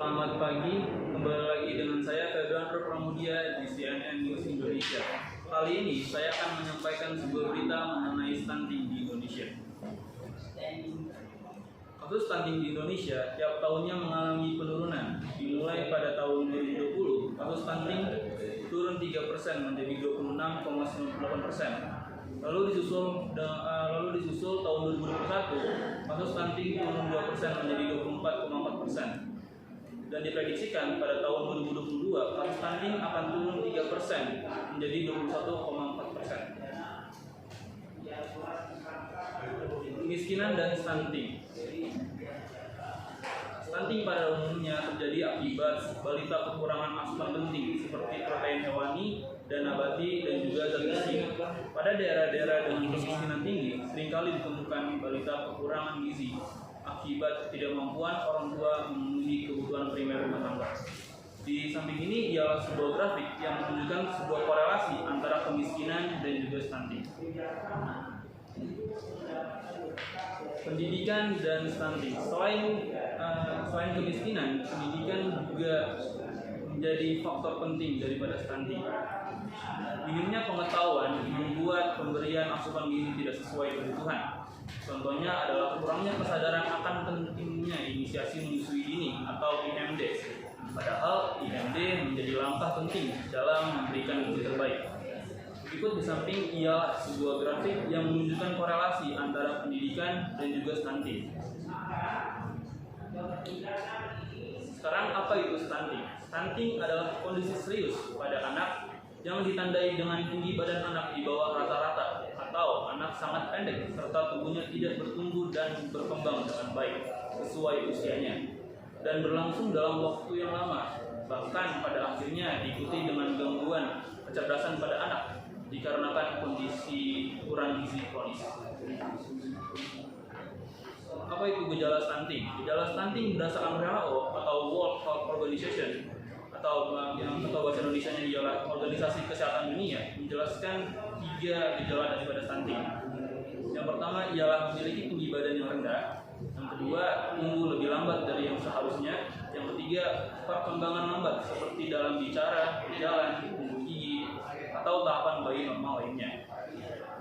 Selamat pagi, kembali lagi dengan saya Febrandro Pramudia di CNN News Indonesia. Kali ini saya akan menyampaikan sebuah berita mengenai stunting di Indonesia. Kasus stunting di Indonesia tiap tahunnya mengalami penurunan. Dimulai pada tahun 2020, kasus stunting turun 3% menjadi 26,98%. Lalu disusul tahun 2021, kasus stunting turun 2% menjadi 24,4%. Dan diprediksikan pada tahun 2022 kasus stunting akan turun 3% menjadi 21,4%. Kemiskinan dan stunting. Stunting pada umumnya terjadi akibat balita kekurangan asupan penting seperti protein hewani dan nabati dan juga zat gizi. Pada daerah-daerah dengan kemiskinan tinggi, seringkali ditemukan balita kekurangan gizi akibat ketidakmampuan orang tua memenuhi kebutuhan primer rumah tangga. Di samping ini ialah sebuah grafik yang menunjukkan sebuah korelasi antara kemiskinan dan juga stunting. Pendidikan dan stunting. Selain kemiskinan, pendidikan juga menjadi faktor penting daripada stunting. Minimnya pengetahuan membuat pemberian asupan gizi tidak sesuai kebutuhan. Contohnya adalah kurangnya kesadaran akan pentingnya inisiasi menyusui dini atau IMD. Padahal IMD menjadi langkah penting dalam memberikan gizi terbaik. Berikut di samping ialah sebuah grafik yang menunjukkan korelasi antara pendidikan dan juga stunting. Sekarang apa itu stunting? Stunting adalah kondisi serius pada anak yang ditandai dengan tinggi badan anak di bawah rata-rata atau anak sangat pendek serta tubuhnya tidak bertumbuh dan berkembang dengan baik sesuai usianya dan berlangsung dalam waktu yang lama, bahkan pada akhirnya diikuti dengan gangguan kecerdasan pada anak dikarenakan kondisi kurang gizi kronis. Apa itu gejala stunting? Gejala stunting berdasarkan WHO atau World Health Organization atau bahasa Indonesianya ialah Organisasi Kesehatan Dunia menjelaskan 3 gejala daripada stunting. Yang pertama ialah memiliki tinggi badan yang rendah. Yang kedua, tumbuh lebih lambat dari yang seharusnya. Yang ketiga, perkembangan lambat seperti dalam bicara, berjalan, tumbuh gigi, atau tahapan bayi normal lainnya.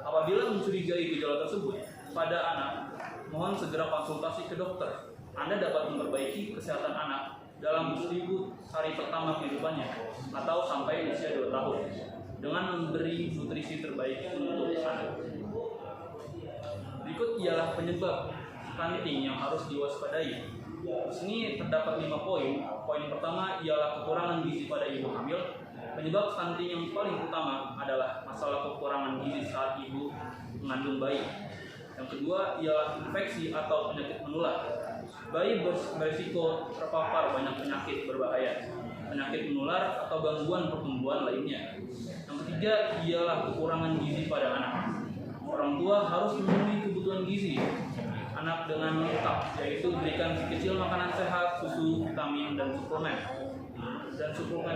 Apabila mencurigai gejala tersebut pada anak, mohon segera konsultasi ke dokter. Anda dapat memperbaiki kesehatan anak dalam 1000 hari pertama kehidupannya atau sampai usia 2 tahun dengan memberi nutrisi terbaik untuk anak. Berikut ialah penyebab stunting yang harus diwaspadai. Di sini terdapat 5 poin. Poin pertama ialah kekurangan gizi pada ibu hamil. Penyebab stunting yang paling utama adalah masalah kekurangan gizi saat ibu mengandung bayi. Yang kedua ialah infeksi atau penyakit menular. Bayi berisiko terpapar banyak penyakit berbahaya, penyakit menular atau gangguan pertumbuhan lainnya. Yang ketiga ialah kekurangan gizi pada anak. Orang tua harus memenuhi kebutuhan gizi anak dengan lengkap, yaitu berikan si kecil makanan sehat, susu, vitamin, dan suplemen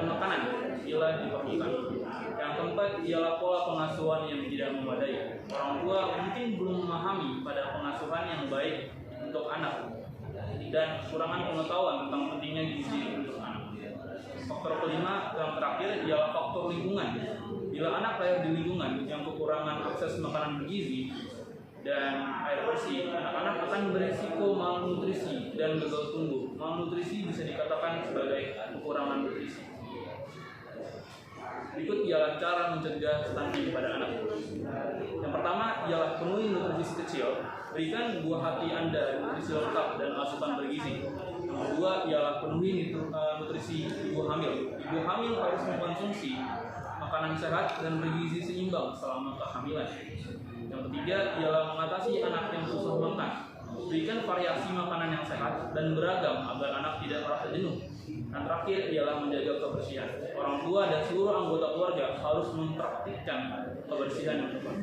makanan bila diperlukan. Yang keempat ialah pola pengasuhan yang tidak memadai. Orang tua mungkin belum memahami pada pengasuhan yang baik untuk anak dan kekurangan pengetahuan tentang pentingnya gizi untuk anak. Faktor kelima yang terakhir ialah faktor lingkungan. Bila anak lahir di lingkungan yang kekurangan akses makanan bergizi dan air bersih, anak-anak akan berisiko malnutrisi dan gagal tumbuh. Malnutrisi bisa dikatakan sebagai kekurangan nutrisi. Berikut ialah cara mencegah stunting pada anak. Yang pertama ialah penuhi nutrisi kecil. Berikan buah hati Anda nutrisi lengkap dan asupan bergizi. Yang kedua ialah penuhi nutrisi ibu hamil. Ibu hamil harus mengkonsumsi makanan sehat dan bergizi seimbang selama kehamilan. Yang ketiga ialah mengatasi anak yang susah makan. Berikan variasi makanan yang sehat dan beragam agar anak tidak merasa jenuh. Dan terakhir ialah menjaga kebersihan. Orang tua dan seluruh anggota keluarga harus mempraktikkan kebersihan yang tepat.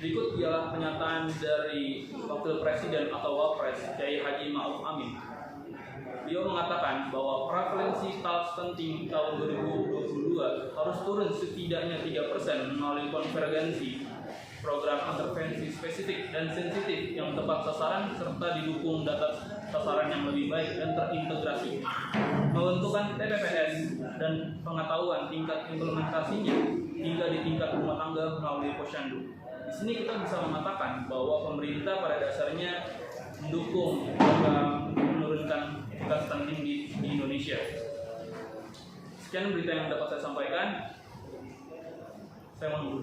Berikut ialah pernyataan dari Wakil Presiden atau Wapres Kiai Haji Ma'ruf Amin. Beliau mengatakan bahwa prevalensi stunting tahun 2022 harus turun setidaknya 3% melalui konvergensi program intervensi spesifik dan sensitif yang tepat sasaran serta didukung data sasaran yang lebih baik dan terintegrasi. Pembentukan TPPS dan pengetahuan tingkat implementasinya hingga di tingkat rumah tangga melalui posyandu. Di sini kita bisa mengatakan bahwa pemerintah pada dasarnya mendukung program menurunkan tingkat stunting di Indonesia. Sekian berita yang dapat saya sampaikan. Saya mau